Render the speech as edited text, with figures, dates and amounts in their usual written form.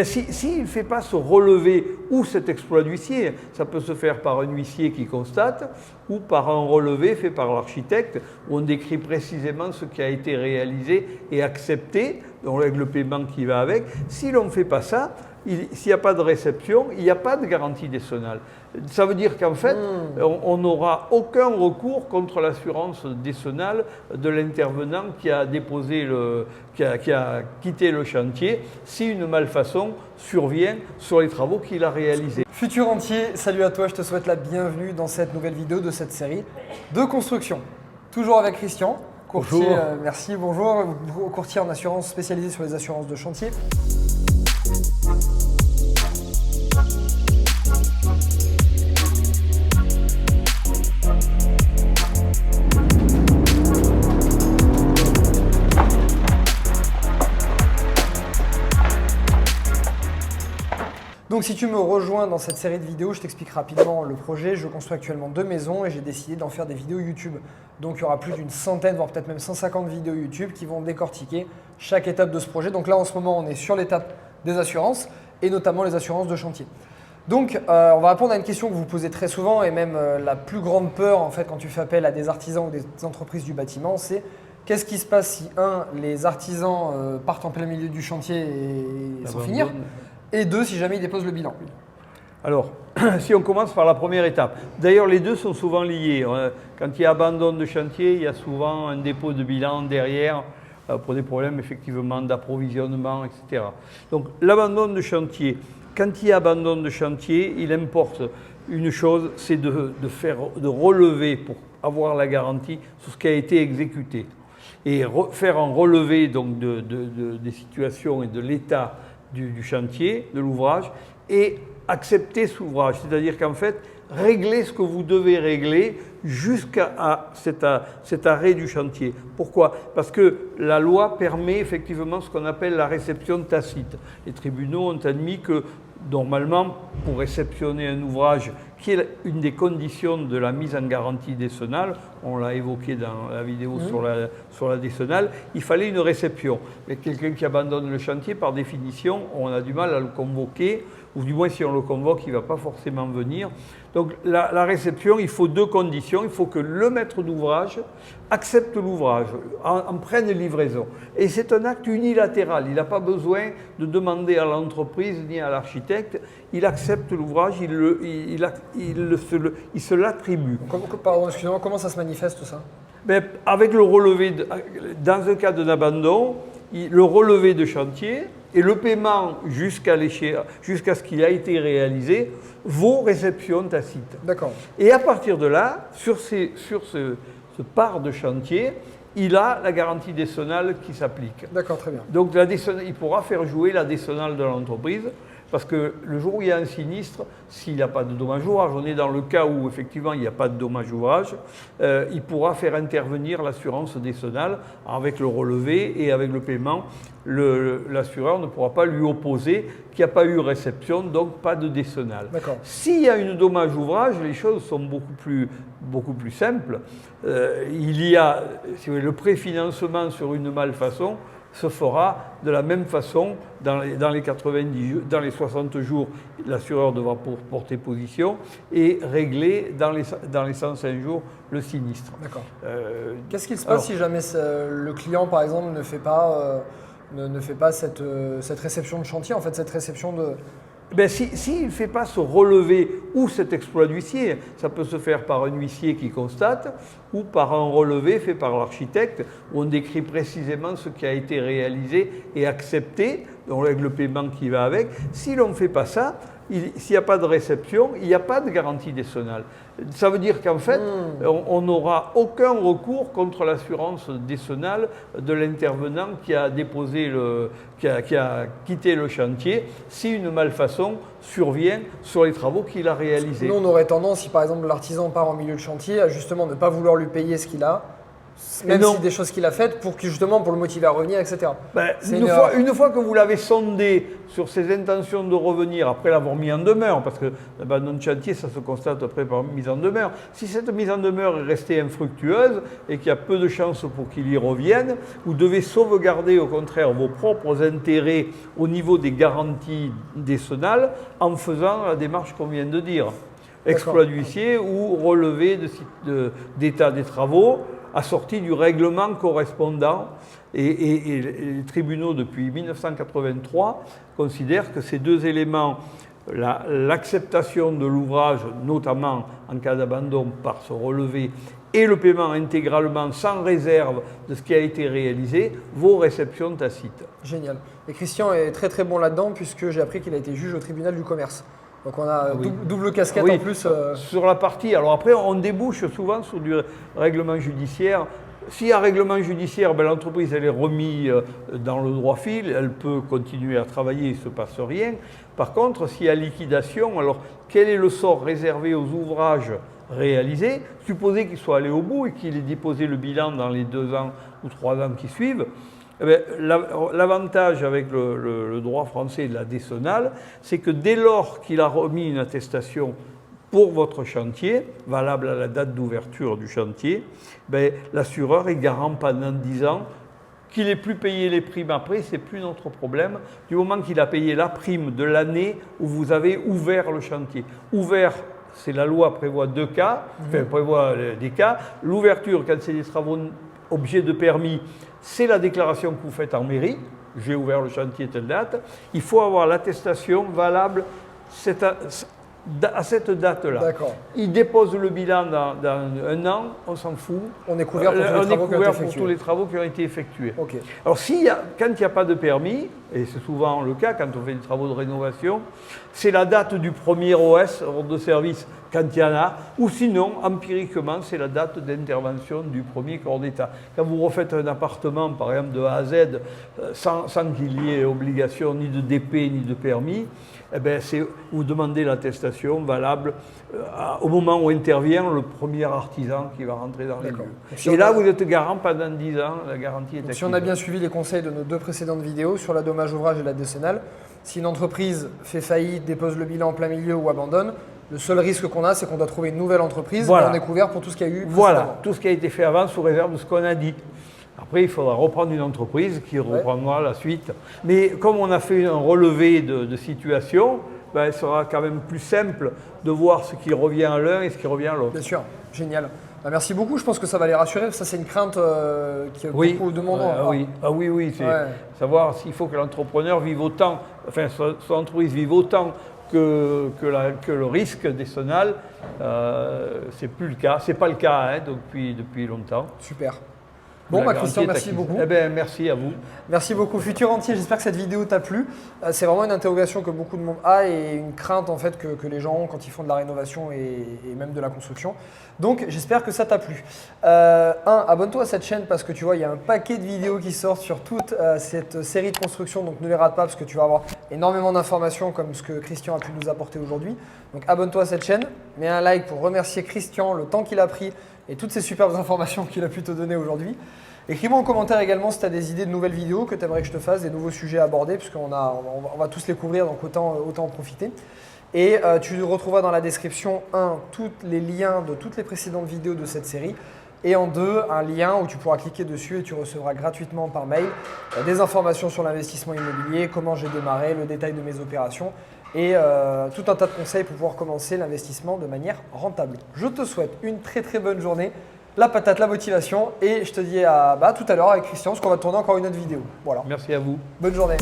S'il ne fait pas ce relevé ou cet exploit d'huissier, ça peut se faire par un huissier qui constate ou par un relevé fait par l'architecte où on décrit précisément ce qui a été réalisé et accepté, donc avec le paiement qui va avec. Si l'on ne fait pas ça, s'il n'y a pas de réception, il n'y a pas de garantie décennale. Ça veut dire qu'en fait, on n'aura aucun recours contre l'assurance décennale de l'intervenant qui a déposé qui a quitté le chantier si une malfaçon survient sur les travaux qu'il a réalisés. Futur rentier, salut à toi, je te souhaite la bienvenue dans cette nouvelle vidéo de cette série de construction. Toujours avec Christian, courtier, bonjour. merci, bonjour, courtier en assurance spécialisé sur les assurances de chantier. Donc si tu me rejoins dans cette série de vidéos, je t'explique rapidement le projet. Je construis actuellement 2 maisons et j'ai décidé d'en faire des vidéos YouTube. Donc il y aura plus d'une centaine, voire peut-être même 150 vidéos YouTube qui vont décortiquer chaque étape de ce projet. Donc là en ce moment on est sur l'étape des assurances et notamment les assurances de chantier. Donc on va répondre à une question que vous posez très souvent et même la plus grande peur en fait quand tu fais appel à des artisans ou des entreprises du bâtiment, c'est qu'est-ce qui se passe si les artisans partent en plein milieu du chantier et sans finir, et 2, si jamais ils déposent le bilan. Alors, si on commence par la première étape, d'ailleurs les deux sont souvent liés. Quand il y a abandon de chantier, il y a souvent un dépôt de bilan derrière pour des problèmes effectivement d'approvisionnement, etc. Donc l'abandon de chantier, quand il y a abandon de chantier, il importe une chose, c'est de relever pour avoir la garantie sur ce qui a été exécuté. Et faire un relevé donc, des situations et de l'état du chantier, de l'ouvrage, et accepter cet ouvrage. C'est-à-dire qu'en fait, régler ce que vous devez régler jusqu'à cet arrêt du chantier. Pourquoi? Parce que la loi permet effectivement ce qu'on appelle la réception tacite. Les tribunaux ont admis que normalement, pour réceptionner un ouvrage qui est une des conditions de la mise en garantie décennale, on l'a évoqué dans la vidéo sur la décennale, il fallait une réception. Mais quelqu'un qui abandonne le chantier, par définition, on a du mal à le convoquer, ou du moins si on le convoque, il ne va pas forcément venir. Donc la réception, il faut 2 conditions. Il faut que le maître d'ouvrage accepte l'ouvrage, en prenne livraison. Et c'est un acte unilatéral. Il n'a pas besoin de demander à l'entreprise ni à l'architecte. Il accepte l'ouvrage, il se l'attribue. Pardon, excusez-moi, comment ça se manifeste ça? Avec le relevé, dans un cas d'un abandon, le relevé de chantier et le paiement jusqu'à ce qu'il a été réalisé vaut réception tacite. D'accord. Et à partir de là, sur ce part de chantier, il a la garantie décennale qui s'applique. D'accord, très bien. Donc il pourra faire jouer la décennale de l'entreprise. Parce que le jour où il y a un sinistre, s'il n'y a pas de dommage ouvrage, on est dans le cas où effectivement il n'y a pas de dommage ouvrage, il pourra faire intervenir l'assurance décennale avec le relevé et avec le paiement. L'assureur ne pourra pas lui opposer qu'il n'y a pas eu réception, donc pas de décennale. S'il y a une dommage ouvrage, les choses sont beaucoup plus simples. Il y a le préfinancement sur une malfaçon se fera de la même façon dans les 60 jours, l'assureur devra porter position et régler dans les 105 jours le sinistre. D'accord. Qu'est-ce qui se passe si jamais le client, par exemple, ne fait pas cette réception de chantier, en fait, cette réception de... S'il ne fait pas ce relevé ou cet exploit d'huissier, ça peut se faire par un huissier qui constate ou par un relevé fait par l'architecte où on décrit précisément ce qui a été réalisé et accepté, donc avec le paiement qui va avec. Si l'on ne fait pas ça, s'il n'y a pas de réception, il n'y a pas de garantie décennale. Ça veut dire qu'en fait, on n'aura aucun recours contre l'assurance décennale de l'intervenant qui a déposé qui a quitté le chantier si une malfaçon survient sur les travaux qu'il a réalisés. Nous, on aurait tendance, si par exemple l'artisan part en milieu de chantier, à justement ne pas vouloir lui payer ce qu'il a Même non. si des choses qu'il a faites pour justement pour le motiver à revenir, etc. Ben, C'est une fois que vous l'avez sondé sur ses intentions de revenir, après l'avoir mis en demeure, parce que l'abandon de chantier, ça se constate après par mise en demeure, si cette mise en demeure est restée infructueuse et qu'il y a peu de chances pour qu'il y revienne, vous devez sauvegarder au contraire vos propres intérêts au niveau des garanties décennales en faisant la démarche qu'on vient de dire. Exploit d'huissier ou relevé d'état des travaux, assorti du règlement correspondant. Et les tribunaux, depuis 1983, considèrent que ces deux éléments, l'acceptation de l'ouvrage, notamment en cas d'abandon par ce relevé, et le paiement intégralement sans réserve de ce qui a été réalisé, vaut réception tacite. Génial. Et Christian est très très bon là-dedans puisque j'ai appris qu'il a été juge au tribunal du commerce. Donc on a double casquette en plus. Sur la partie, alors après on débouche souvent sur du règlement judiciaire. S'il y a un règlement judiciaire, ben, l'entreprise elle est remise dans le droit fil, elle peut continuer à travailler, il ne se passe rien. Par contre, s'il y a liquidation, alors quel est le sort réservé aux ouvrages réalisés? Supposez qu'il soit allé au bout et qu'il ait déposé le bilan dans les 2 ans ou 3 ans qui suivent. L'avantage avec le droit français de la décennale, c'est que dès lors qu'il a remis une attestation pour votre chantier, valable à la date d'ouverture du chantier, l'assureur est garant pendant 10 ans. Qu'il ait plus payé les primes après, ce n'est plus notre problème, du moment qu'il a payé la prime de l'année où vous avez ouvert le chantier. Ouvert, c'est la loi prévoit 2 cas, enfin prévoit des cas. L'ouverture, quand c'est des travaux objets de permis, c'est la déclaration que vous faites en mairie. J'ai ouvert le chantier telle date. Il faut avoir l'attestation valable à cette date-là. D'accord. Il dépose le bilan dans 1 an, on s'en fout. On est couvert pour tous les travaux qui ont été effectués. Pour tous les travaux qui ont été effectués. Alors quand il n'y a pas de permis, et c'est souvent le cas quand on fait des travaux de rénovation, c'est la date du premier OS, ordre de service, quand il y en a, ou sinon, empiriquement, c'est la date d'intervention du premier corps d'État. Quand vous refaites un appartement, par exemple, de A à Z, sans qu'il y ait obligation ni de DP ni de permis, vous demandez l'attestation valable au moment où intervient le premier artisan qui va rentrer dans les lieux. Et là, vous êtes garant pendant 10 ans, la garantie est active. Si on a bien suivi les conseils de nos 2 précédentes vidéos sur la dommage ouvrage et la décennale, si une entreprise fait faillite, dépose le bilan en plein milieu ou abandonne, le seul risque qu'on a, c'est qu'on doit trouver une nouvelle entreprise et on est couvert pour tout ce qu'il y a eu précédemment. Voilà, tout ce qui a été fait avant sous réserve de ce qu'on a dit. Après, il faudra reprendre une entreprise qui reprendra la suite. Mais comme on a fait un relevé de situation, il sera quand même plus simple de voir ce qui revient à l'un et ce qui revient à l'autre. Bien sûr, génial. Merci beaucoup, je pense que ça va les rassurer. Ça, c'est une crainte qui a beaucoup de monde. Oui, c'est savoir s'il faut que l'entrepreneur vive autant, enfin, son entreprise vive autant que le risque décennal. C'est plus le cas, c'est pas le cas depuis longtemps. Super. Bon, Christian, merci beaucoup. Merci à vous. Merci beaucoup, Futur Entier. J'espère que cette vidéo t'a plu. C'est vraiment une interrogation que beaucoup de monde a et une crainte en fait que les gens ont quand ils font de la rénovation et même de la construction. Donc, j'espère que ça t'a plu. Abonne-toi à cette chaîne parce que tu vois, il y a un paquet de vidéos qui sortent sur toute cette série de construction. Donc, ne les rate pas parce que tu vas avoir énormément d'informations comme ce que Christian a pu nous apporter aujourd'hui. Donc, abonne-toi à cette chaîne. Mets un like pour remercier Christian, le temps qu'il a pris et toutes ces superbes informations qu'il a pu te donner aujourd'hui. Écris-moi en commentaire également si tu as des idées de nouvelles vidéos que tu aimerais que je te fasse, des nouveaux sujets à aborder, puisqu'on va tous les couvrir, donc autant en profiter. Et tu retrouveras dans la description, tous les liens de toutes les précédentes vidéos de cette série. Et en 2, un lien où tu pourras cliquer dessus et tu recevras gratuitement par mail des informations sur l'investissement immobilier, comment j'ai démarré, le détail de mes opérations et tout un tas de conseils pour pouvoir commencer l'investissement de manière rentable. Je te souhaite une très très bonne journée, la patate, la motivation et je te dis à tout à l'heure avec Christian parce qu'on va tourner encore une autre vidéo. Voilà. Merci à vous. Bonne journée.